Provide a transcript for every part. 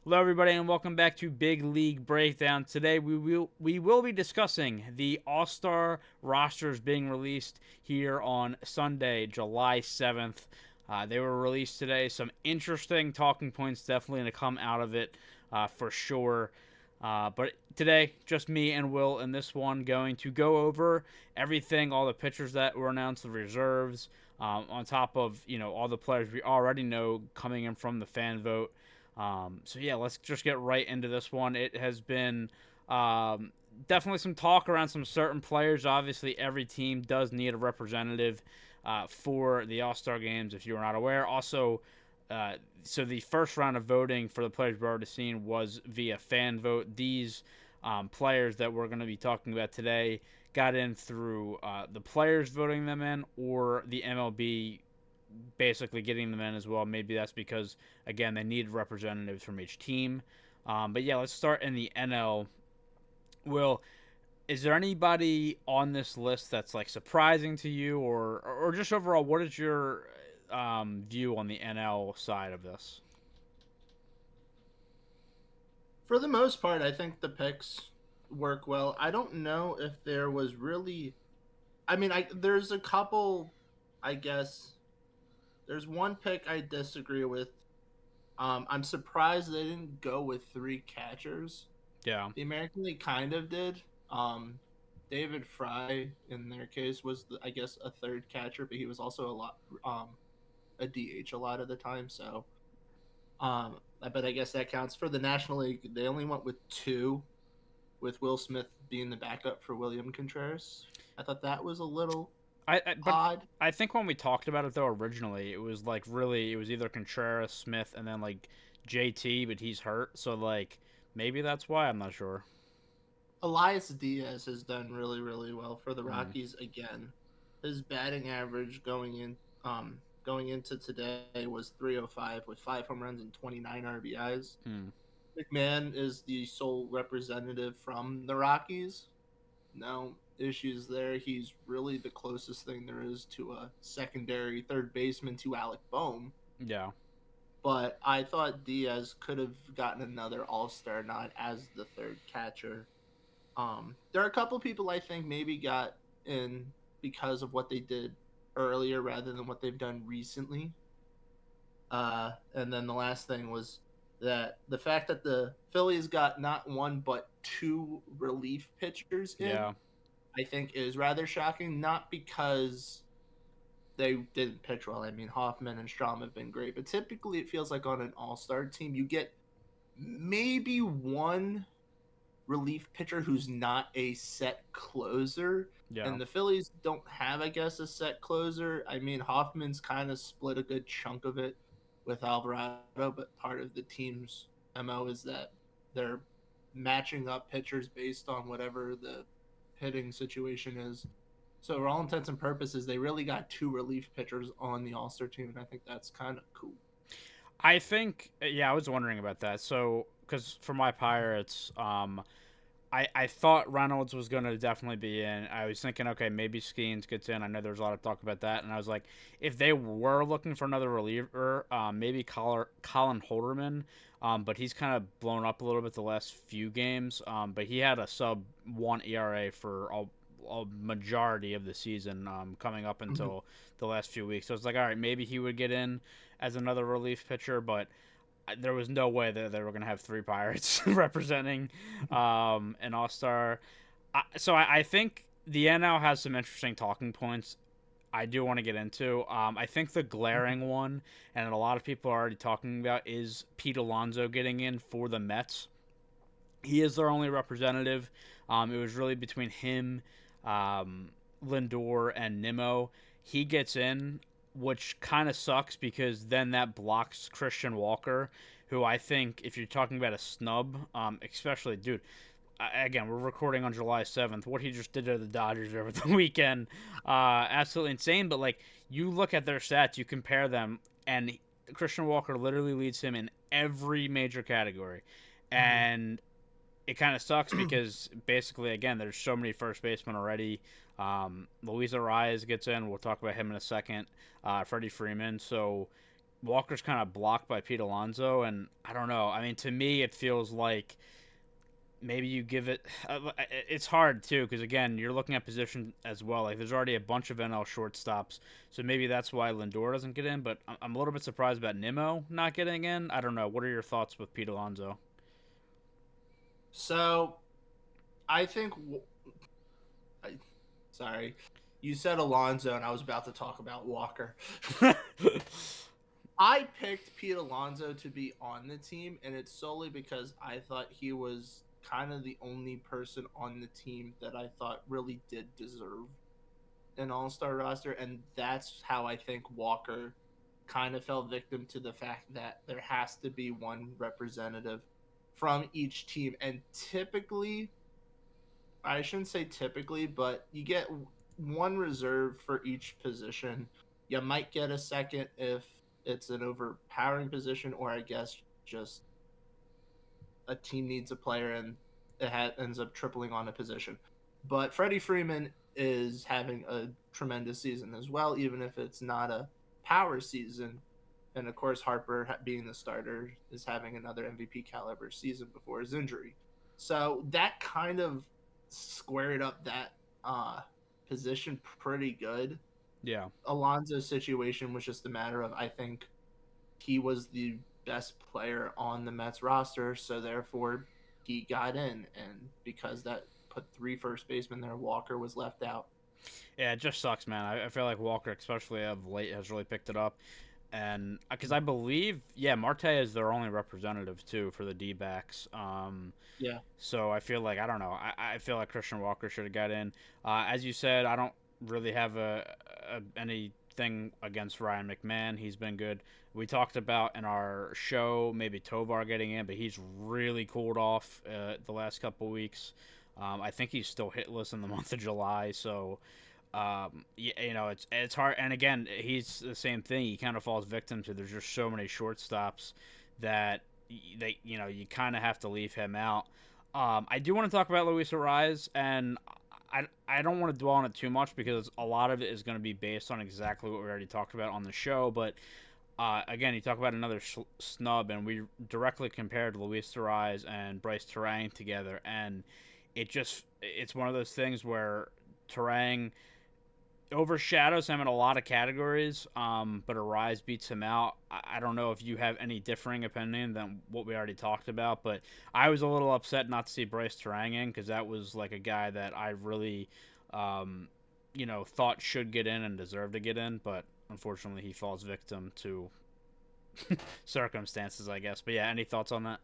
Hello, everybody, and welcome back to Big League Breakdown. Today, we will be discussing the All Star rosters being released here on Sunday, July 7th. They were released today. Some interesting talking points definitely going to come out of it for sure. But today, just me and Will in this one going to go over everything, all the pitchers that were announced, the reserves, on top of all the players we already know coming in from the fan vote. So yeah, let's just get right into this one. It has been definitely some talk around some certain players. Obviously, every team does need a representative for the All Star games. If you are not aware, also. So the first round of voting for the players we've already seen was via fan vote. These players that we're going to be talking about today got in through the players voting them in or the MLB basically getting them in as well. Maybe that's because again they need representatives from each team. But yeah, let's start in the NL. Will, is there anybody on this list that's like surprising to you, or just overall, what is your view on the NL side of this? For the most part, I think the picks work well. I don't know if there was really. I mean, there's a couple. I guess there's one pick I disagree with. I'm surprised they didn't go with three catchers. Yeah, The American League kind of did. David Fry, in their case, was I guess a third catcher, but he was also a DH a lot of the time. So, but I guess that counts for the National League. They only went with two, with Will Smith being the backup for William Contreras. I thought that was a little but odd. I think when we talked about it though originally, it was like really it was either Contreras, Smith, and then like JT, but he's hurt, so like maybe that's why I'm not sure. Elias Diaz has done really, really well for the Hmm. Rockies again. His batting average going into today was 305 with 5 home runs and 29 RBIs. Hmm. McMahon is the sole representative from the Rockies. No issues there. He's really the closest thing there is to a secondary third baseman to Alec Bohm. Yeah. But I thought Diaz could have gotten another All Star nod as the third catcher. There are a couple people I think maybe got in because of what they did earlier rather than what they've done recently. And then the last thing was that the fact that the Phillies got not one but two relief pitchers in, Yeah. I think is rather shocking. Not because they didn't pitch well. I mean, Hoffman and Strom have been great, but typically it feels like on an all-star team you get maybe one relief pitcher who's not a set closer. Yeah. And the Phillies don't have, I guess, a set closer. I mean, Hoffman's kind of split a good chunk of it with Alvarado, but part of the team's MO is that they're matching up pitchers based on whatever the hitting situation is. So, for all intents and purposes, they really got two relief pitchers on the All Star team, and I think that's kind of cool. I think yeah, I was wondering about that. So, because for my Pirates, I thought Reynolds was going to definitely be in. I was thinking, okay, maybe Skeens gets in. I know there's a lot of talk about that, and I was like, if they were looking for another reliever, maybe Colin Holderman. But he's kind of blown up a little bit the last few games. But he had a sub 1 ERA for a majority of the season, coming up Mhm. until the last few weeks. So it's like, all right, maybe he would get in as another relief pitcher, but there was no way that they were going to have three Pirates representing an All Star. So I think the NL has some interesting talking points. I do want to get into. I think the glaring one, and a lot of people are already talking about, is Pete Alonso getting in for the Mets. He is their only representative. It was really between him, um, Lindor, and Nimmo. He gets in, which kind of sucks because then that blocks Christian Walker, who I think, if you're talking about a snub, especially, dude, again, we're recording on July 7th. What he just did to the Dodgers over the weekend, absolutely insane. But, like, you look at their stats, you compare them, and Christian Walker literally leads him in every major category. Mhm. And it kind of sucks because basically, again, there's so many first basemen already. Luis Arias gets in. We'll talk about him in a second. Freddie Freeman. So Walker's kind of blocked by Pete Alonso, and I don't know. I mean, to me, it feels like maybe you give it. It's hard too because again, you're looking at position as well. Like there's already a bunch of NL shortstops, so maybe that's why Lindor doesn't get in. But I'm a little bit surprised about Nimmo not getting in. I don't know. What are your thoughts with Pete Alonso? So I think, I, sorry, you said Alonso, and I was about to talk about Walker. I picked Pete Alonso to be on the team, and it's solely because I thought he was kind of the only person on the team that I thought really did deserve an All Star roster, and that's how I think Walker kind of fell victim to the fact that there has to be one representative from each team, and typically, I shouldn't say typically, but you get one reserve for each position. You might get a second if it's an overpowering position, or I guess just a team needs a player and ends up tripling on a position. But Freddie Freeman is having a tremendous season as well, even if it's not a power season. And of course, Harper, being the starter, is having another MVP caliber season before his injury. So that kind of squared up that uh, position pretty good. Yeah. Alonso's situation was just a matter of, I think, he was the best player on the Mets roster, so therefore he got in. And because that put three first basemen there, Walker was left out. Yeah, it just sucks, man. I feel like Walker, especially of late, has really picked it up. And because I believe, yeah, Marte is their only representative too for the D backs. Yeah. So I feel like I don't know. I feel like Christian Walker should have got in. As you said, I don't really have anything against Ryan McMahon. He's been good. We talked about in our show maybe Tovar getting in, but he's really cooled off the last couple weeks. I think he's still hitless in the month of July. So it's hard. And again, he's the same thing. He kind of falls victim to there's just so many shortstops that you kind of have to leave him out. I do want to talk about Luis Ariz, and I don't want to dwell on it too much because a lot of it is going to be based on exactly what we already talked about on the show. But again, you talk about another snub, and we directly compared Luis Ariz and Bryce Terang together, and it's one of those things where Terang overshadows him in a lot of categories, but Arise beats him out. I don't know if you have any differing opinion than what we already talked about, but I was a little upset not to see Bryce Terang in because that was like a guy that I really, thought should get in and deserved to get in, but unfortunately he falls victim to circumstances, I guess. But yeah, any thoughts on that?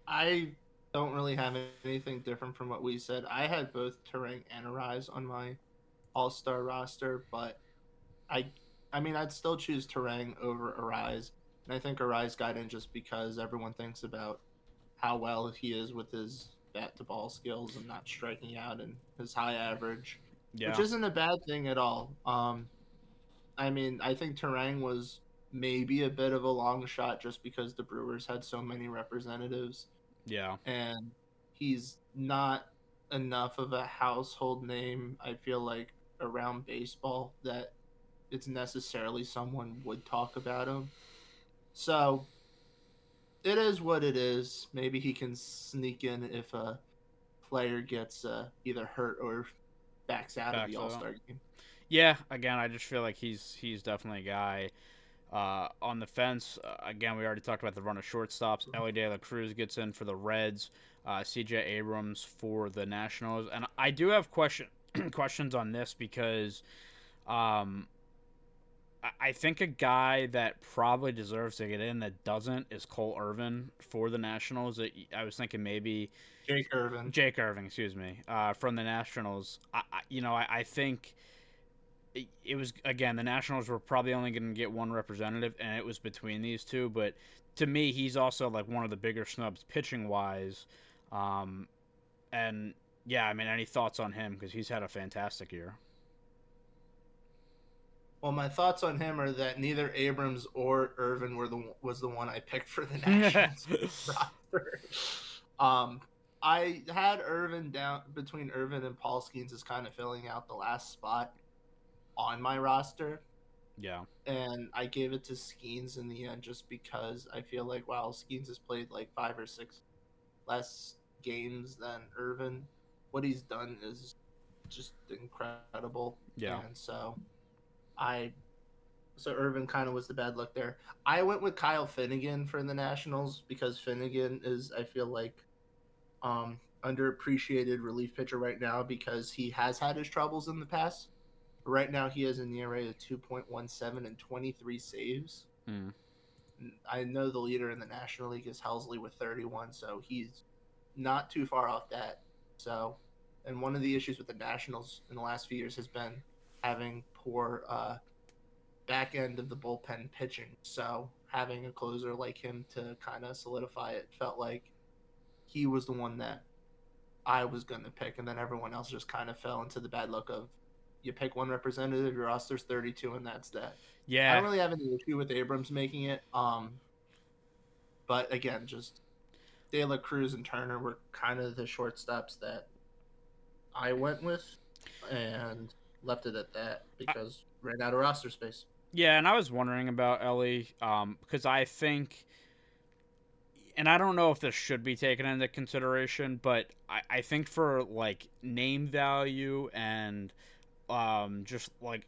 I don't really have anything different from what we said. I had both Terang and Arise on my All Star roster, but I I mean I'd still choose Terang over Arise. And I think Arise got in just because everyone thinks about how well he is with his bat to ball skills and not striking out and his high average, which Yeah, isn't a bad thing at all. I mean, I think Terang was maybe a bit of a long shot just because the Brewers had so many representatives, yeah, and he's not enough of a household name, I feel like, around baseball that it's necessarily someone would talk about him. So it is what it is. Maybe he can sneak in if a player gets either hurt or backs out of the backs All up. Star game. Yeah, again, I just feel like he's definitely a guy on the fence. Again, we already talked about the run of shortstops. Ellie De La Cruz gets in for the Reds. C.J. Abrams for the Nationals, and I do have questions on this because um, I think a guy that probably deserves to get in that doesn't is Cole Irvin for the Nationals. I was thinking maybe Jake Irvin. Jake Irving, excuse me, from the Nationals. I think it was again the Nationals were probably only going to get one representative, and it was between these two. But to me, he's also like one of the bigger snubs pitching wise. Um, and yeah, I mean, any thoughts on him because he's had a fantastic year. Well, my thoughts on him are that neither Abrams or Irvin was the one I picked for the Yeah, Nationals roster. Um, I had Irvin down between Irvin and Paul Skeens as kind of filling out the last spot on my roster. and I gave it to Skeens in the end just because I feel like while Skeens has played like 5 or 6 less games than Irvin, what he's done is just incredible. Yeah. And I so Irvin kind of was the bad luck there. I went with Kyle Finnegan for the Nationals because Finnegan is, I feel like, underappreciated relief pitcher right now because he has had his troubles in the past. Right now, he has an ERA of 2.17 and 23 saves. Mm. I know the leader in the National League is Helsley with 31, so he's not too far off that. So, and one of the issues with the Nationals in the last few years has been having poor back end of the bullpen pitching. So, having a closer like him to kind of solidify it felt like he was the one that I was going to pick, and then everyone else just kind of fell into the bad luck of you pick one representative, your roster's 32, and that's that. I Yeah. don't really have any issue with Abrams making it. But again, just De La Cruz and Turner were kind of the shortstops that I went with, and left it at that because ran out of roster space. Yeah, and I was wondering about Ellie, because I think, and I don't know if this should be taken into consideration, but I think for like name value and just like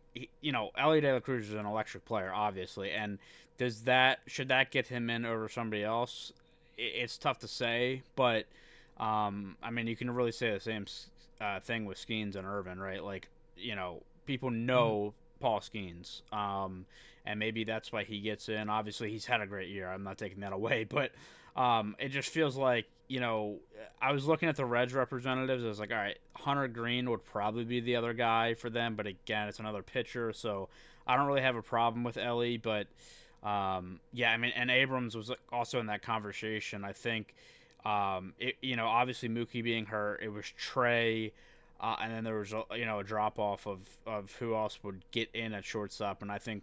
Ellie De La Cruz is an electric player, obviously, and should that get him in over somebody else? It's tough to say, but I mean, you can really say the same thing with Skeens and Irvin, right? Like, people Mhm. know Paul Skeens, and maybe that's why he gets in. Obviously, he's had a great year. I'm not taking that away, but it just feels like I was looking at the Reds representatives. I was like, all right, Hunter Green would probably be the other guy for them, but again, it's another pitcher, so I don't really have a problem with Ellie, but yeah, I mean, and Abrams was also in that conversation. I think, obviously Mookie being hurt, it was Trey, and then there was a drop off of who else would get in at shortstop, and I think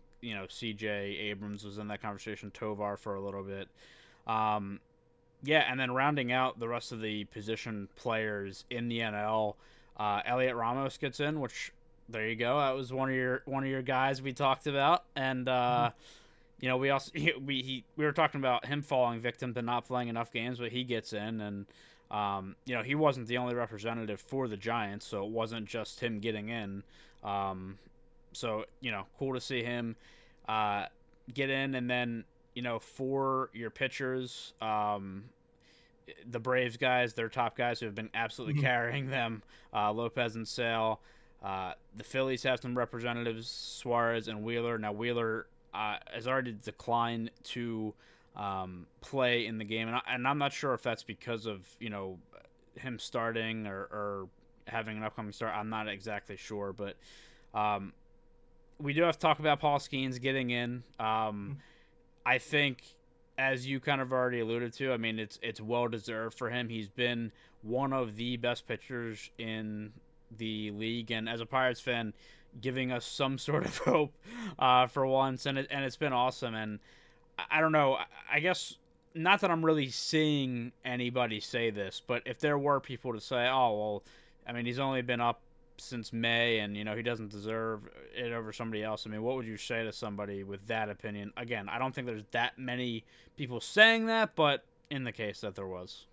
C.J. Abrams was in that conversation, Tovar for a little bit. Um, yeah, and then rounding out the rest of the position players in the NL, Elliot Ramos gets in, which there you go. That was one of your guys we talked about, and Mhm. we also we were talking about him falling victim to not playing enough games, but he gets in, and he wasn't the only representative for the Giants, so it wasn't just him getting in. Um, so cool to see him uh, get in, and then for your pitchers, the Braves guys, their top guys who have been absolutely Mhm. carrying them, Lopez and Sale. The Phillies have some representatives, Suarez and Wheeler. Now Wheeler has already declined to play in the game, and I'm not sure if that's because of him starting or having an upcoming start. I'm not exactly sure, but um, we do have to talk about Paul Skeens getting in. I think, as you kind of already alluded to, I mean, it's well deserved for him. He's been one of the best pitchers in the league, and as a Pirates fan, giving us some sort of hope for once, and it's been awesome. And I don't know, I guess not that I'm really seeing anybody say this, but if there were people to say, oh well, I mean, he's only been up since May, and he doesn't deserve it over somebody else. I mean, what would you say to somebody with that opinion? Again, I don't think there's that many people saying that, but in the case that there was,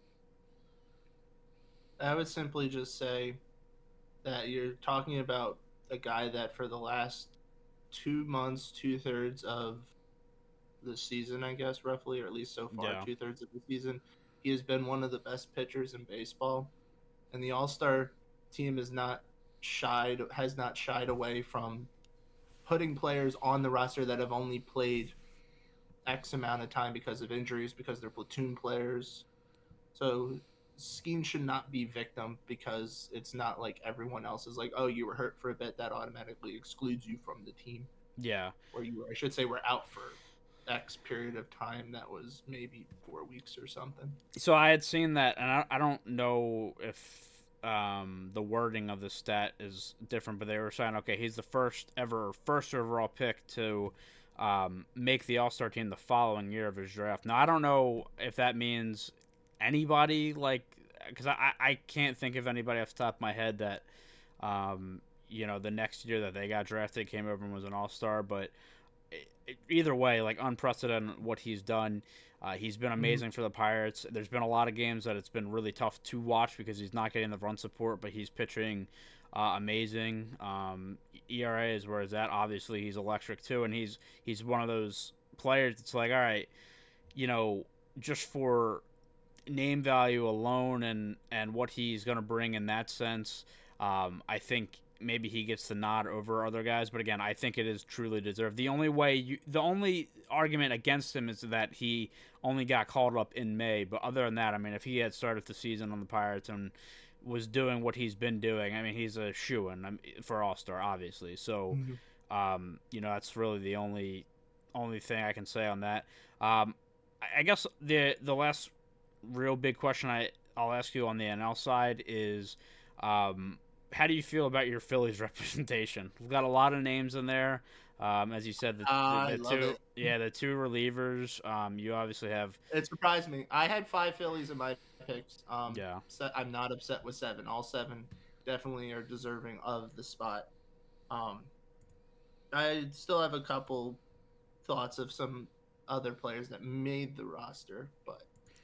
I would simply just say that you're talking about a guy that for the last 2 months, 2/3 of the season, I guess, roughly, or at least so far, yeah, 2/3 of the season, he has been one of the best pitchers in baseball. And the All Star team has not shied away from putting players on the roster that have only played X amount of time because of injuries, because they're platoon players. So Skeen should not be victim because it's not like everyone else is like, oh, you were hurt for a bit, that automatically excludes you from the team. yeah. Or I should say, were out for X period of time that was maybe 4 weeks or something. So I had seen that, and I don't know if the wording of the stat is different, but they were saying, okay, he's the first overall pick to make the All Star team the following year of his draft. Now I don't know if that means anybody, like, because I can't think of anybody off the top of my head that the next year that they got drafted came over and was an All Star, but either way, like unprecedented what he's done. He's been Mhm. amazing for the Pirates. There's been a lot of games that it's been really tough to watch because he's not getting the run support, but he's pitching amazing. ERA is where it's at. Obviously, he's electric too, and he's one of those players. It's like, all right, you know, just for name value alone and what he's going to bring in that sense, I think maybe he gets the nod over other guys. But again, I think it is truly deserved. The only argument against him is that he only got called up in May. But other than that, I mean, if he had started the season on the Pirates and was doing what he's been doing, I mean, he's a shoo-in for All Star, obviously. So, Mhm. that's really the only thing I can say on that. Um, I guess the last real big question I'll ask you on the NL side is, um, how do you feel about your Phillies representation? We've got a lot of names in there. As you said, I the love two it. the two relievers. You obviously have It surprised me. I had 5 Phillies in my picks. yeah I'm not upset with 7. All 7 definitely are deserving of the spot. Um, I still have a couple thoughts of some other players that made the roster, but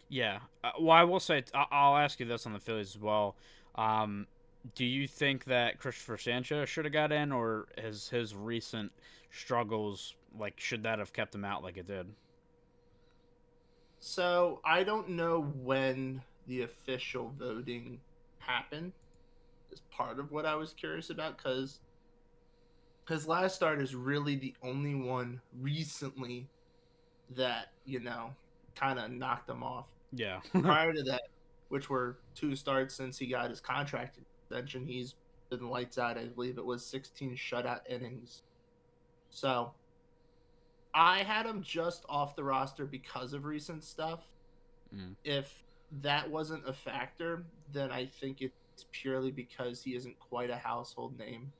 yeah. Well, I will say I'll ask you this on the Phillies as well. Um, do you think that Christopher Sanchez should have got in, or his recent struggles should that have kept him out like it did? so I don't know when the official voting happened. Is part of what I was curious about because last start is really the only one recently that kind of knocked him off. Yeah, Prior to that, which were 2 starts since he got his contract extension, he's been lights out. I believe it was 16 shutout innings. So I had him just off the roster because of recent stuff. mm, If that wasn't a factor, then I think it's purely because he isn't quite a household name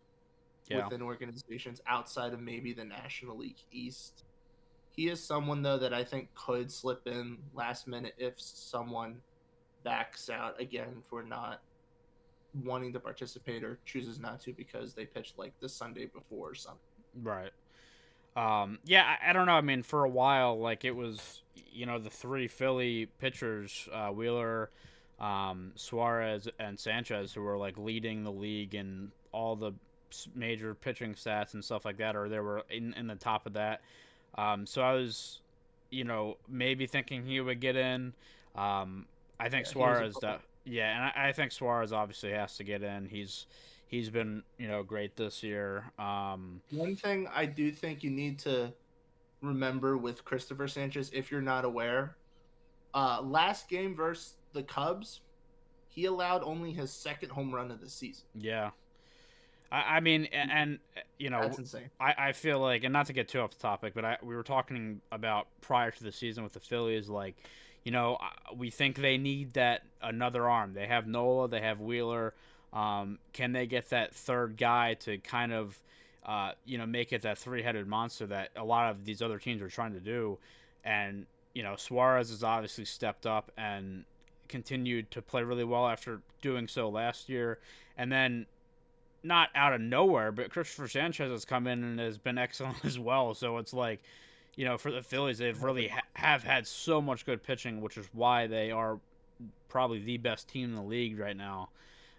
yeah, within organizations outside of maybe the National League East. He is someone though that I think could slip in last minute if someone backs out again for not wanting to participate or chooses not to because they pitched like the Sunday before or something. right. Yeah, I don't know. I mean, for a while, like it was, the three Philly pitchers, Wheeler, Suarez, and Sanchez, who were like leading the league in all the major pitching stats and stuff like that, or they were in the top of that. So I was, maybe thinking he would get in. I think Yeah, he was a Suarez, pro. yeah, and I think Suarez obviously has to get in. He's been great this year. One thing I do think you need to remember with Christopher Sanchez, if you're not aware, last game versus the Cubs, he allowed only his second home run of the season. Yeah, I mean, and That's insane. I feel like, and not to get too off the topic, but we were talking about prior to the season with the Phillies, like, we think they need that another arm. They have Nola, they have Wheeler. Can they get that third guy to kind of, make it that three-headed monster that a lot of these other teams are trying to do? And Suarez has obviously stepped up and continued to play really well after doing so last year, and then not out of nowhere, but Christopher Sanchez has come in and has been excellent as well. So it's like, for the Phillies, they've really have had so much good pitching, which is why they are probably the best team in the league right now.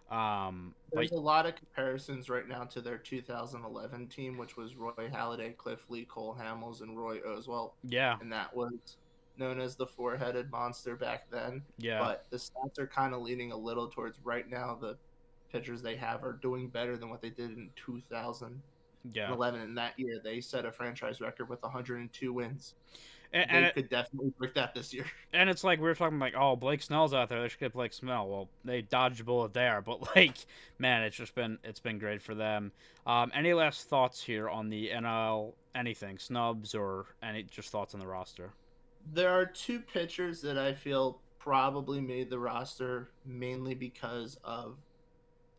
But There's a lot of comparisons right now to their 2011 team, which was Roy Halladay, Cliff Lee, Cole Hamels, and Roy Oswalt, yeah, and that was known as the four-headed monster back then. yeah, But the stats are kind of leaning a little towards right now. The pitchers they have are doing better than what they did in 2011. yeah. And that year, they set a franchise record with 102 wins. And, They and could definitely break that this year. and it's like we were talking like, oh, Blake Snell's out there. They should get Blake Snell. Well, they dodged a bullet there, but like, man, it's been great for them. Any last thoughts here on the NL? Anything snubs or any just thoughts on the roster? There are 2 pitchers that I feel probably made the roster mainly because of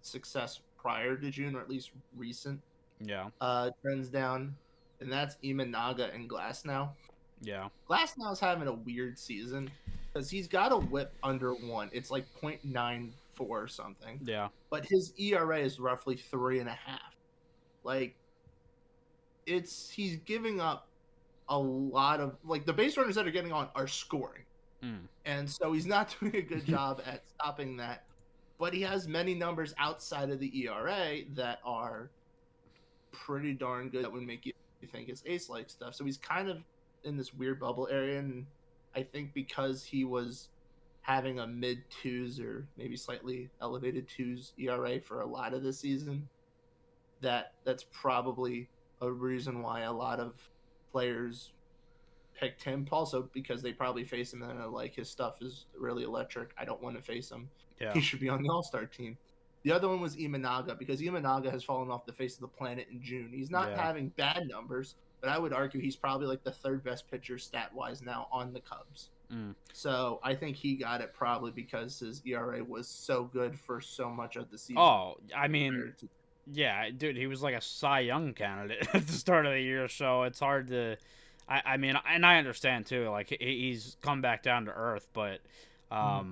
success prior to June, or at least recent Yeah, trends down, and that's Imanaga and Glasnow. yeah, Glasnow's having a weird season because he's got a whip under 1. It's like 0.94 or something, yeah, but his ERA is roughly 3.5. Like, he's giving up a lot of like the base runners that are getting on are scoring. Mm. And so he's not doing a good job at stopping that. But he has many numbers outside of the ERA that are pretty darn good that would make you think it's ace like stuff. So he's kind of in this weird bubble area. And I think because he was having a mid twos or maybe slightly elevated twos ERA for a lot of the season, that's probably a reason why a lot of players picked him. Also because they probably face him and are like, his stuff is really electric. I don't want to face him. Yeah. He should be on the All Star team. The other one was Imanaga because Imanaga has fallen off the face of the planet in June. He's not Yeah. having bad numbers, but I would argue he's probably like the third best pitcher stat wise now on the Cubs. Mm. So I think he got it probably because his ERA was so good for so much of the season. Oh, I mean, yeah, dude, he was like a Cy Young candidate at the start of the year, so it's hard to. I mean, and I understand too. Like he's come back down to earth, but I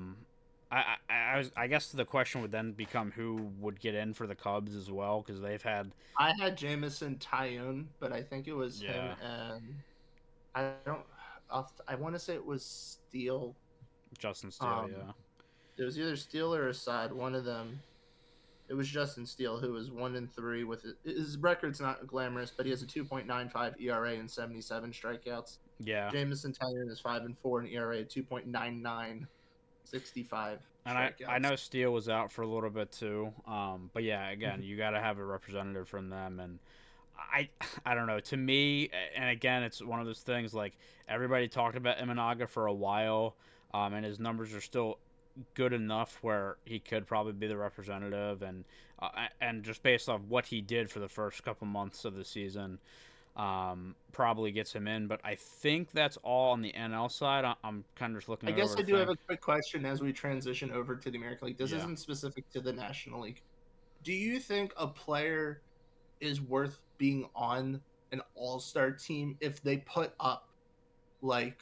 guess the question would then become who would get in for the Cubs as well because they've had. I had Jamison Tyone, but I think it was him Yeah. and I don't. I want to say it was Steele. Justin Steele, yeah. It was either Steele or Assad. One of them. It was Justin Steele who was 1-3 with it. His record's not glamorous, but he has a 2.95 ERA and 77 strikeouts. Yeah. Jamison Tyone is 5-4 and ERA at 2.99, 65 And strikeouts. I know Steele was out for a little bit too. But yeah, again, you got to have a representative from them, and I don't know. To me, and again, it's one of those things like everybody talked about Imanaga for a while, and his numbers are still good enough where he could probably be the representative, and just based off what he did for the first couple months of the season, probably gets him in. But I think that's all on the NL side. I'm kind of just looking. I it guess over I to do have think. a quick question as we transition over to the American League. This Yeah. isn't specific to the National League. Do you think a player is worth being on an all-star team if they put up like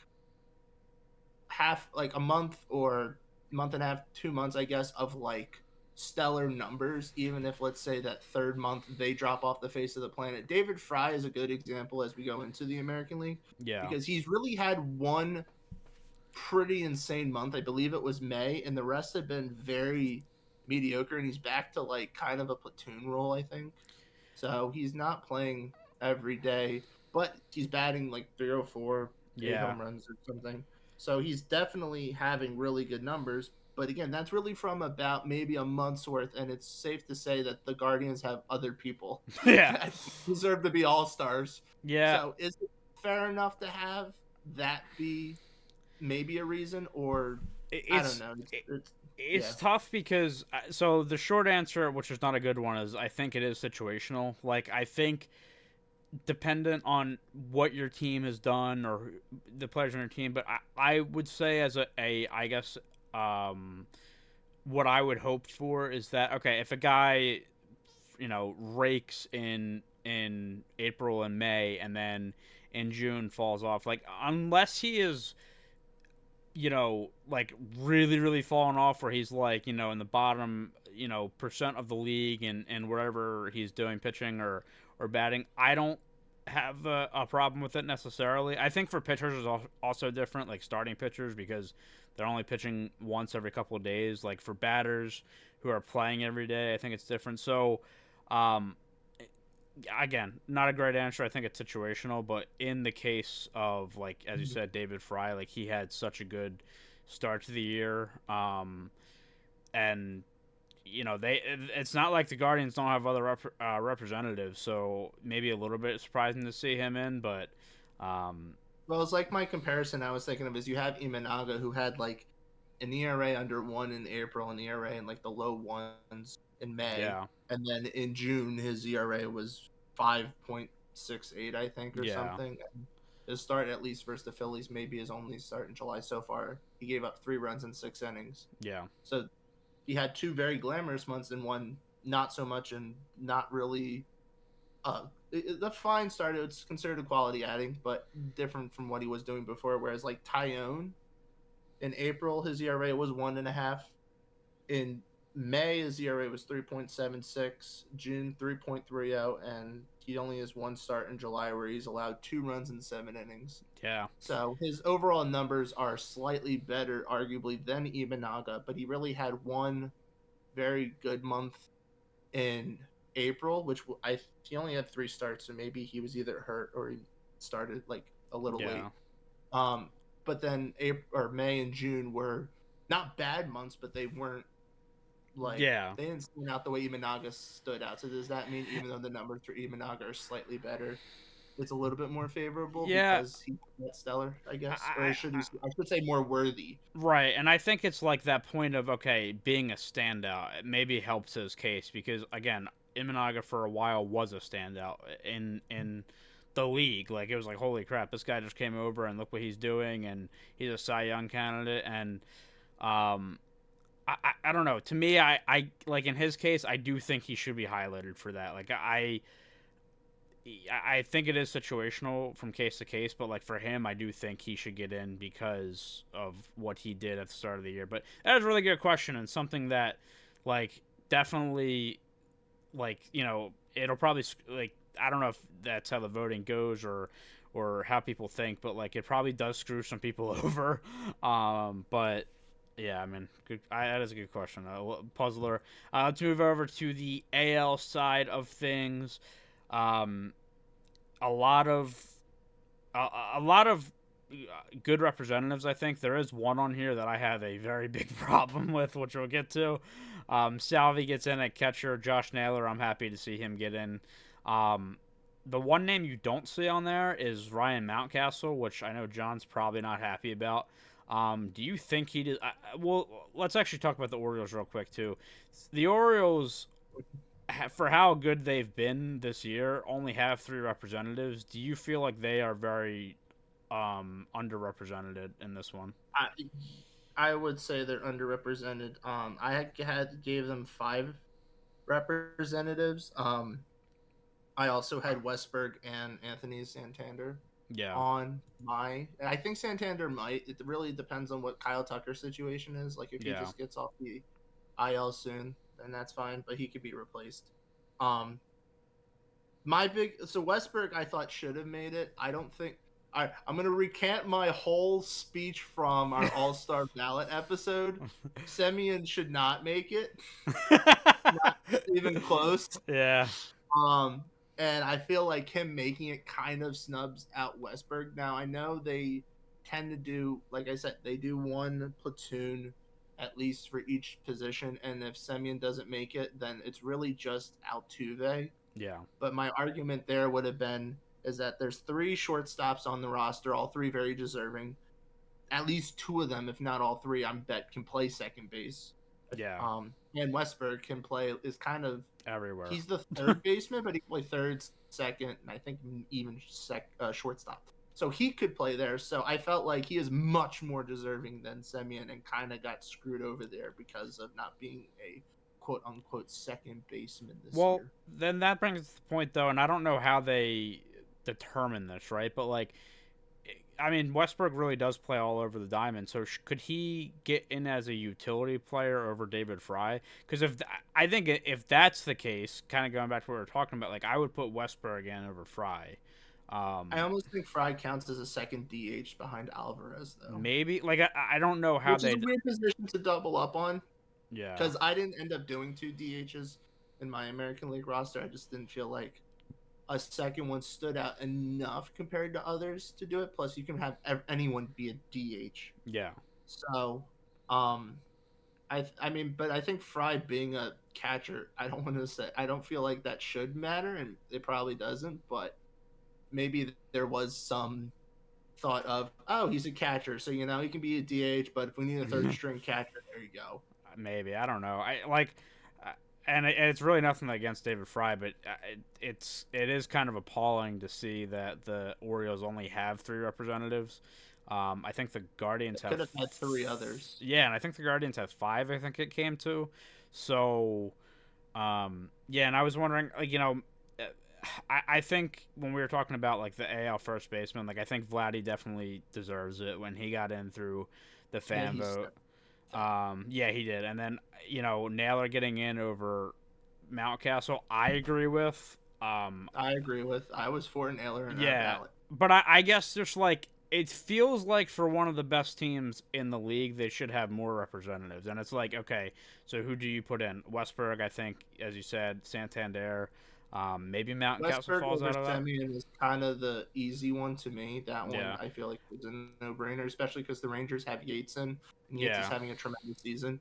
like a month or month and a half, 2 months, I guess, of like stellar numbers, even if let's say that third month they drop off the face of the planet? David Fry is a good example as we go into the American League Yeah. because he's really had one pretty insane month. I believe it was May, and the rest have been very mediocre, and he's back to like kind of a platoon role, I think. So he's not playing every day, but he's batting like 304, 8 Yeah. home runs or something. So he's definitely having really good numbers. But again, that's really from about maybe a month's worth, and it's safe to say that the Guardians have other people Yeah. that deserve to be all stars. Yeah. So is it fair enough to have that be maybe a reason, or I don't It's know? it's Yeah. tough because so the short answer, which is not a good one, is I think it is situational. Like I think dependent on what your team has done or the players on your team, but I would say as a I guess what I would hope for is that okay, if a guy rakes in April and May and then in June falls off, like unless he is like really, really falling off where he's like, in the bottom, percent of the league and wherever he's doing pitching or batting, I don't have a problem with it necessarily. I think for pitchers is also different, like starting pitchers, because they're only pitching once every couple of days. Like for batters who are playing every day, I think it's different. So, um, again, not a great answer. I think it's situational, but in the case of like as you said, David Fry, like he had such a good start to the year, and it's not like the Guardians don't have other representatives, so maybe a little bit surprising to see him in, but Well, it's like my comparison I was thinking of is you have Imanaga who had like an ERA under 1 in April, an ERA in like the low ones in May, yeah, and then in June his ERA was 5.68, I think, or yeah, something. And his start, at least versus the Phillies, maybe his only start in July so far. He gave up 3 runs in 6 innings. yeah, So he had 2 very glamorous months and one not so much and not really the fine start. It's considered a quality adding, but different from what he was doing before. Whereas like Tyone in April, his ERA was 1.5. In May, his ERA was 3.76. June 3.30, and he only has one start in July where he's allowed 2 runs in 7 innings. Yeah. So his overall numbers are slightly better, arguably, than Imanaga, but he really had one very good month in April, which he only had 3 starts, so maybe he was either hurt or he started like a little late. Yeah. Um, but then April or May and June were not bad months, but they weren't like Yeah. they didn't stand out the way Imanaga stood out. So does that mean even though the numbers for Imanaga are slightly better, it's a little bit more favorable Yeah. because he's not stellar, I I, guess, or I, should I, I should say more worthy. right, and I think it's like that point of okay, being a standout it maybe helps his case because again, Imanaga for a while was a standout in the league. Like it was like holy crap, this guy just came over and look what he's doing, and he's a Cy Young candidate, and um, I don't know. To me, I like in his case, I do think he should be highlighted for that. Like I think it is situational from case to case, but like for him, I do think he should get in because of what he did at the start of the year. But that is a really good question and something that, like, definitely, like it'll probably like I don't know if that's how the voting goes or how people think, but like it probably does screw some people over. But yeah, I mean, that is a good question, puzzler. Let's move over to the AL side of things. Um, a lot of a lot of good representatives. I think there is one on here that I have a very big problem with, which we'll get to. Salvi gets in at catcher. Josh Naylor, I'm happy to see him get in. Um, the one name you don't see on there is Ryan Mountcastle, which I know John's probably not happy about. Do you think he did? Well, let's actually talk about the Orioles real quick too. The Orioles, for how good they've been this year, only have 3 representatives. Do you feel like they are very underrepresented in this one? I, I would say they're underrepresented. Gave them 5 representatives. I also had Westberg and Anthony Santander Yeah, on my. I think Santander might. It really depends on what Kyle Tucker's situation is. Like if he yeah, just gets off the IL soon, then that's fine. But he could be replaced. Um, so Westberg I thought should have made it. I don't think. I'm gonna recant my whole speech from our All Star ballot episode. Semyon should not make it. Not even close. yeah, Um, and I feel like him making it kind of snubs out Westberg. Now I know they tend to do, like I said, they do one platoon at least for each position, and if Semyon doesn't make it, then it's really just Altuve. yeah, But my argument there would have been is that there's 3 shortstops on the roster, all 3 very deserving. At least 2 of them, if not all 3, I'm bet can play second base. yeah. And Westberg can play is kind of Everywhere. he's the third baseman, but he can play third, second, and I think even shortstop. So he could play there. So I felt like he is much more deserving than Semyon and kind of got screwed over there because of not being a quote unquote second baseman this Well, year. then that brings us to the point though, and I don't know how they determine this, right? But like, I mean, Westbrook really does play all over the diamond. So could he get in as a utility player over David Fry? Because I think if that's the case, kind of going back to what we were talking about, like I would put Westbrook in over Fry. I almost think Fry counts as a second DH behind Alvarez, though. Maybe like I don't know how Which is they. a weird position to double up on Yeah. because I didn't end up doing 2 DHs in my American League roster. I just didn't feel like a second one stood out enough compared to others to do it. Plus, you can have anyone be a DH. Yeah. So, I mean, but I think Fry being a catcher, I don't want to say I don't feel like that should matter, and it probably doesn't. But maybe there was some thought of, oh, he's a catcher, so he can be a DH. But if we need a third string catcher, there you go. Maybe I don't know. I like, and it's really nothing against David Fry, but it is kind of appalling to see that the Orioles only have 3 representatives. I think the Guardians Could have have had 3 others. yeah, and I think the Guardians have 5. I think it came to, so yeah, and I was wondering, like uh, I think when we were talking about like the AL first baseman, like I think Vladdy definitely deserves it when he got in through the fan vote. Yeah, he did. And then, Naylor getting in over Mountcastle, I agree with. I agree with. I was for Naylor in that Yeah, ballot. but I guess there's like it feels like for one of the best teams in the league, they should have more representatives. And it's like, okay, so who do you put in? Westberg, I think, as you said, Santander, maybe Mountcastle Westberg falls over out of that. Semien is kind of the easy one to me. That one Yeah, I feel like is a no-brainer, especially because the Rangers have Yates in, and Yates is yeah, having a tremendous season.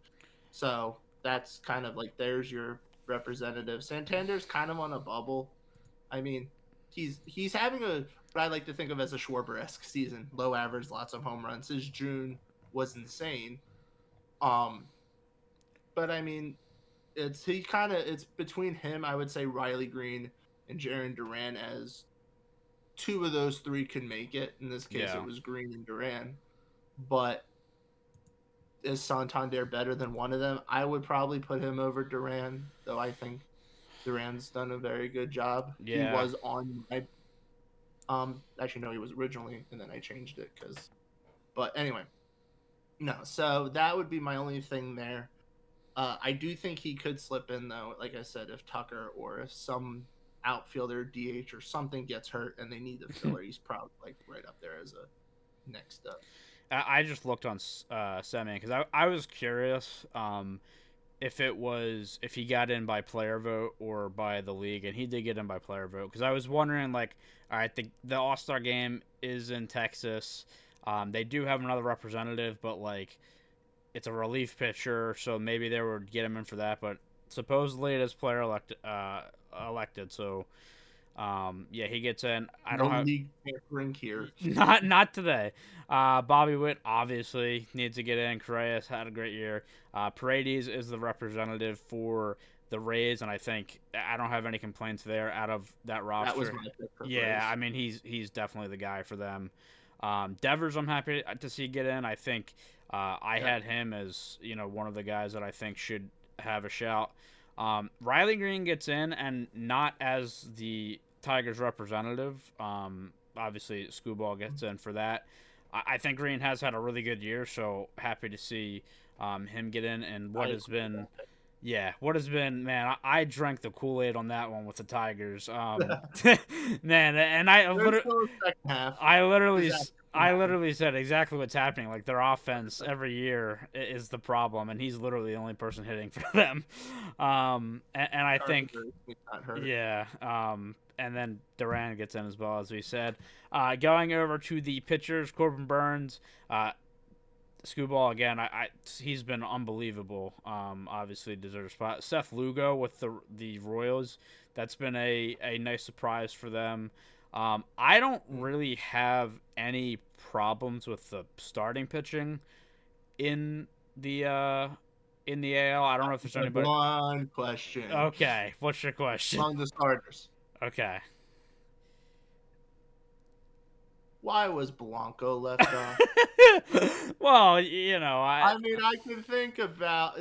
So that's kind of like there's your representative. Santander's kind of on a bubble. I mean, he's having a what I like to think of as a Schwarber-esque season. Low average, lots of home runs. His June was insane. Um, but I mean, it's between him. I would say Riley Green and Jaron Duran as two of those three can make it. In this case, it yeah. was Green and Duran. But is Santander better than one of them? I would probably put him over Duran, though I think Duran's done a very good job. He Yeah, was on my actually no, he was originally, and then I changed it because. But anyway, no. So that would be my only thing there. I do think he could slip in though. Like I said, if Tucker or if some outfielder DH or something gets hurt and they need a filler, he's probably like right up there as a next up. I just looked on Semi because I was curious if he got in by player vote or by the league, and he did get in by player vote because I was wondering like, all right, the All Star game is in Texas. They do have another representative, but like it's a relief pitcher, so maybe they would get him in for that. But supposedly it is player elected, so yeah, he gets in. I No don't have league tampering here. not today. Bobby Witt obviously needs to get in. Correa's had a great year. Paredes is the representative for the Rays, and I don't have any complaints there out of that That was roster. my pick for Yeah, Braves. I mean he's definitely the guy for them. Devers, I'm happy to see get in. I think I Yeah. had him as one of the guys that I think should have a shout. Riley Green gets in, and not as the Tigers representative. Obviously, Scooball gets in for that. I think Green has had a really good year, so happy to see him get in. And I agree with what has been, man, I drank the Kool Aid on that one with the Tigers. Man, and There's still a second half. I literally, Disaster can I happen. literally said exactly what's happening. Like their offense every year is the problem, and he's literally the only person hitting for them. And I think, Carpenter is not hurt. yeah. And then Duran gets in as well, as we said. Going over to the pitchers, Corbin Burns, Scooball again. He's been unbelievable. Obviously deserves a spot. Seth Lugo with the Royals. That's been a nice surprise for them. I don't really have any problems with the starting pitching in the AL. I don't know if there's anybody. One question Okay, what's your question? among the starters. Okay. Why was Blanco left off? Well, I mean, I can think about.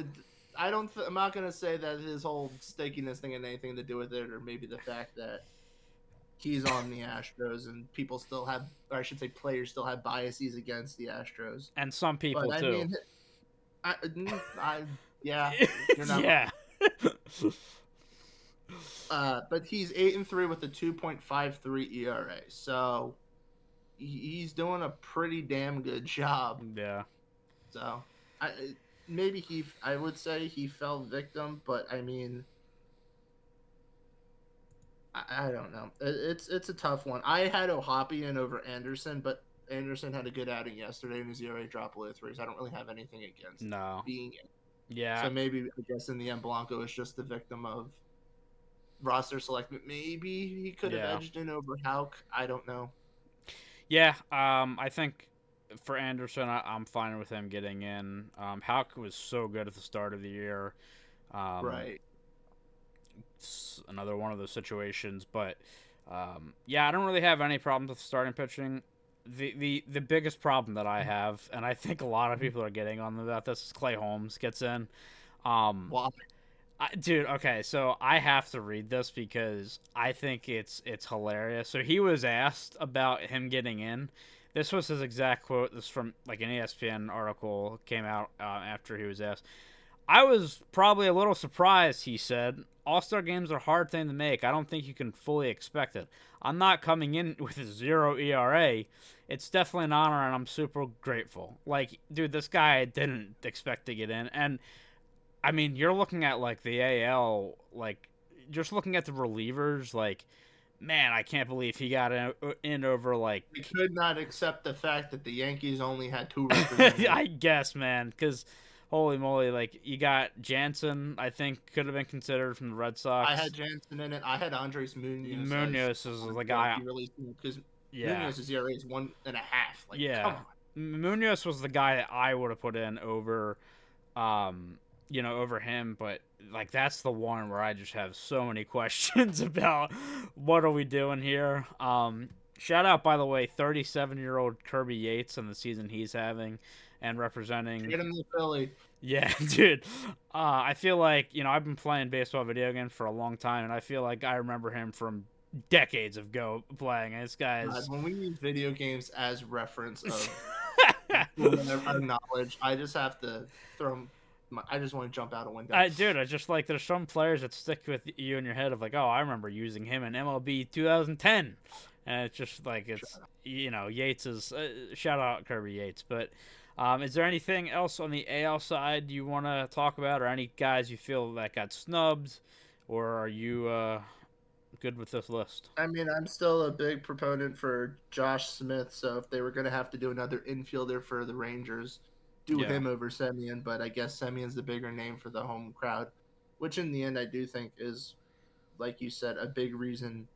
I don't. I'm not gonna say that his whole stakiness thing had anything to do with it, or maybe the fact that he's on the Astros and people still have, or I should say, players still have biases against the Astros. and some people But I too. mean, I yeah, you're not. Yeah. But he's 8-3 with a 2.53 ERA, so he's doing a pretty damn good job. Yeah. So, I maybe I would say he fell victim, but I mean, I don't know. It's a tough one. I had O'Hoppe in over Anderson, but Anderson had a good outing yesterday, and his ERA dropped below 3, so I don't really have anything against No. being in. Yeah. So maybe I guess in the end, Blanco is just the victim of roster selection. Maybe he could have Yeah. edged in over Hauk. I don't know. Yeah. I think for Anderson, I'm fine with him getting in. Houck was so good at the start of the year. Right. It's another one of those situations, but yeah, I don't really have any problems with starting pitching. The biggest problem that I have, and I think a lot of people are getting on about this, is Clay Holmes gets in. Why? Dude, okay, so I have to read this because I think it's hilarious. So he was asked about him getting in. This was his exact quote. This is from like an ESPN article came out after he was asked. I was probably a little surprised, he said. All-Star games are a hard thing to make. I don't think you can fully expect it. I'm not coming in with a 0 ERA. It's definitely an honor, and I'm super grateful. Like, dude, this guy didn't expect to get in. And, I mean, you're looking at, like, the AL, like, just looking at the relievers, like, man, I can't believe he got in over, like... We could not accept the fact that the Yankees only had 2 representatives. I guess, man, because... Holy moly, like, you got Jansen, I think, could have been considered from the Red Sox. I had Jansen in it. I had Andres Munoz. Munoz is the guy. Because Yeah. Munoz's ERA is 1.5. Like, Yeah. come on. Munoz was the guy that I would have put in over, over him. But, like, that's the one where I just have so many questions about what are we doing here. Shout out, by the way, 37-year-old Kirby Yates and the season he's having. And representing. Get him to Philly. Yeah, dude. I feel like, I've been playing baseball video games for a long time, and I feel like I remember him from decades ago playing. This guy is... when we use video games as reference of our knowledge, I just have to I just want to jump out a window. I just like, there's some players that stick with you in your head of like, oh, I remember using him in MLB 2010. And it's just like, it's, Yates is... shout out Kirby Yates, but... is there anything else on the AL side you want to talk about, or any guys you feel that got snubbed, or are you good with this list? I mean, I'm still a big proponent for Josh Smith, so if they were going to have to do another infielder for the Rangers, do him over Semien, but I guess Semien's the bigger name for the home crowd, which in the end I do think is, like you said, a big reason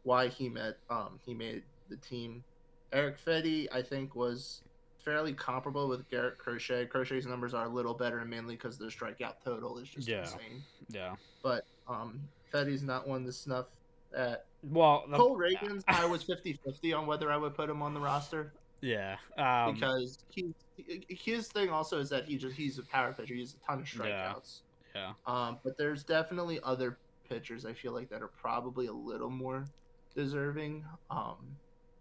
why he made the team. Eric Fedde, I think, was fairly comparable with Garrett Crochet. Crochet's numbers are a little better, mainly because their strikeout total is just insane. Yeah. But Fedde's not one to snuff at. Well, Cole Reagans, I was 50-50 on whether I would put him on the roster. Yeah. Because his thing also is that he's a power pitcher. He has a ton of strikeouts. Yeah. But there's definitely other pitchers I feel like that are probably a little more deserving.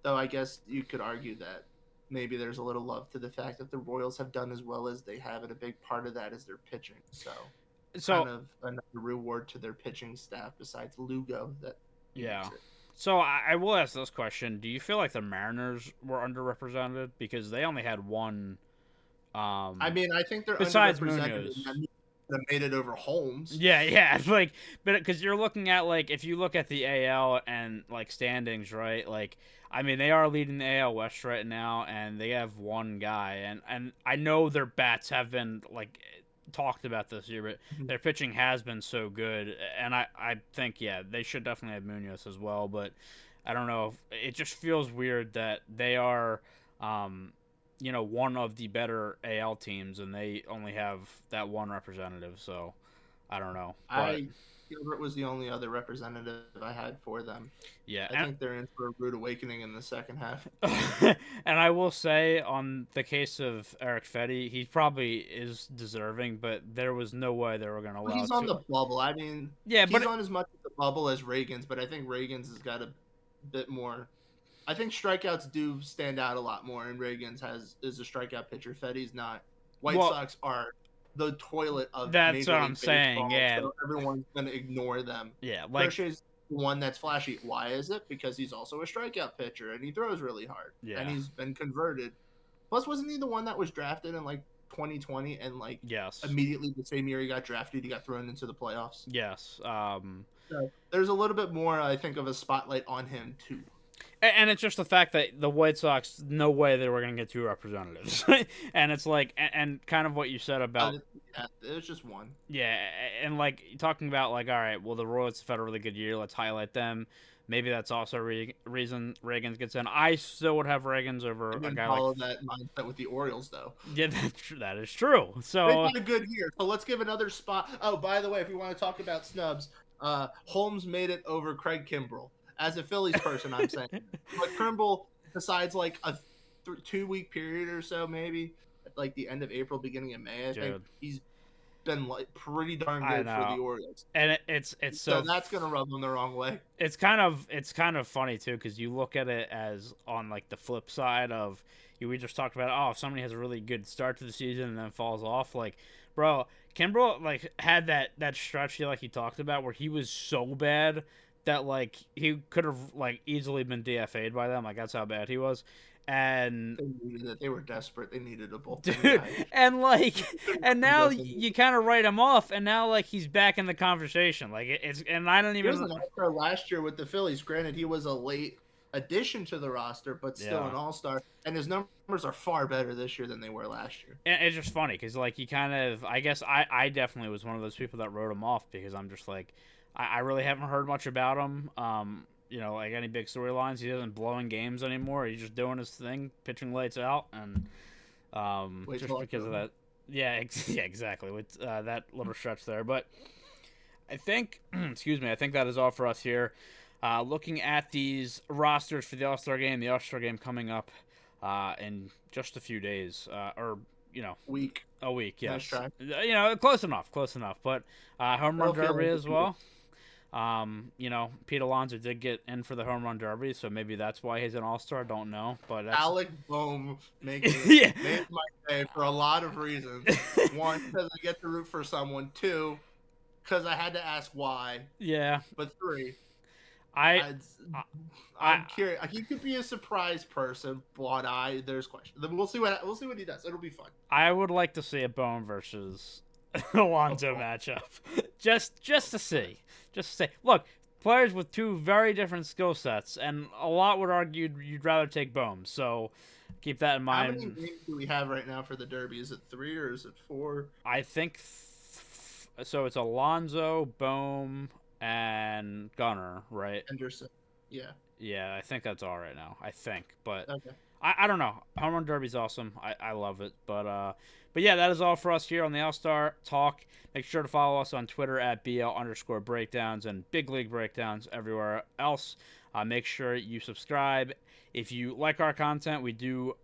Though I guess you could argue that maybe there's a little love to the fact that the Royals have done as well as they have, and a big part of that is their pitching. So kind of another reward to their pitching staff besides Lugo. So I will ask this question: do you feel like the Mariners were underrepresented because they only had one? I mean, I think they're besides underrepresented. That made it over Holmes. Yeah, like, but because you're looking at, like, if you look at the AL and, like, standings, right, like, I mean, they are leading the AL West right now, and they have one guy, and I know their bats have been, like, talked about this year, but their pitching has been so good, and I think, they should definitely have Munoz as well, but I don't know, it just feels weird that they are, one of the better AL teams, and they only have that one representative, so I don't know. But Gilbert was the only other representative I had for them. Yeah. I think they're in for a rude awakening in the second half. And I will say, on the case of Eric Fedde, he probably is deserving, but there was no way they were going to allow He's on the bubble. I mean, he's on as much of the bubble as Reagans, but I think Reagans has got a bit more. I think strikeouts do stand out a lot more, and Reagans is a strikeout pitcher. Fedde's not. White Sox are the toilet of that's Major what League I'm Baseball, saying. Yeah, so everyone's gonna ignore them. Yeah, like Kershaw's the one that's flashy. Why is it? Because he's also a strikeout pitcher and he throws really hard. Yeah, and he's been converted. Plus, wasn't he the one that was drafted in like 2020 and like immediately the same year he got drafted, he got thrown into the playoffs? Yes. So there's a little bit more, I think, of a spotlight on him too. And it's just the fact that the White Sox, no way they were going to get two representatives. And it's like, and kind of what you said about... it was just one. Yeah, and like, talking about like, all right, well, the Royals have had a really good year. Let's highlight them. Maybe that's also a reason Reagans gets in. I still would have Reagans over a guy follow that mindset with the Orioles, though. Yeah, that is true. So they've had a good year. So let's give another spot. Oh, by the way, if we want to talk about snubs, Holmes made it over Craig Kimbrell. As a Phillies person, I'm saying. But Kimbrell, besides like a 2-week period or so, maybe, at like the end of April, beginning of May, I think he's been like pretty darn good for the Orioles. And it's so that's gonna rub them the wrong way. It's kind of funny too, because you look at it as on like the flip side of we just talked about, if somebody has a really good start to the season and then falls off, like Bro, Kimbrel like had that stretch he talked about where he was so bad that like he could have like easily been DFA'd by them. Like that's how bad he was. And They needed it. They were desperate. They needed a bullpen dude, guy. and like and now Justin. you kind of write him off, and now like he's back in the conversation. Like it's and I don't He was even. an all-star last year with the Phillies. Granted, he was a late addition to the roster, but still Yeah. an all-star. And his numbers are far better this year than they were last year. And it's just funny because like you kind of I guess I definitely was one of those people that wrote him off because I'm just like I really haven't heard much about him. You know, like any big storylines, he isn't blowing games anymore. He's just doing his thing, pitching lights out, and Wait just till because of October. that, yeah, yeah, exactly with that little stretch there. But I think, excuse me, I think that is all for us here. Looking at these rosters for the All Star game, the All Star game coming up in just a few days, or you know, Week. a week. Nice Yes, try. you know, close enough, close enough. But home run That'll feel derby like as well. You know, Pete Alonso did get in for the home run derby, so maybe that's why he's an All Star. Don't know, but that's Alec Bohm makes yeah. made my day for a lot of reasons. One, because I get to root for someone. Two, because I had to ask why. Yeah, But three, I, I'd, I, I'm curious. He could be a surprise person, but there's question. Then we'll see what he does. It'll be fun. I would like to see a Bone versus Alonso matchup, just to see, just to say. Look, players with two very different skill sets, and a lot would argue you'd rather take Bone. So keep that in How many mind. names do we have right now for the Derby? Is it 3 or is it 4? I think so. It's Alonso, Bohm, and Gunner, right? Henderson. Yeah. Yeah, I think that's all right now. I think, but Okay. I don't know. Home Run Derby's awesome. I love it. But yeah, that is all for us here on the All Star Talk. Make sure to follow us on Twitter at BL_breakdowns and Big League Breakdowns everywhere else. Make sure you subscribe. If you like our content, we do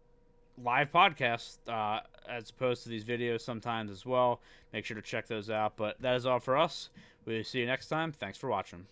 live podcasts as opposed to these videos sometimes as well. Make sure to check those out. But that is all for us. We'll see you next time. Thanks for watching.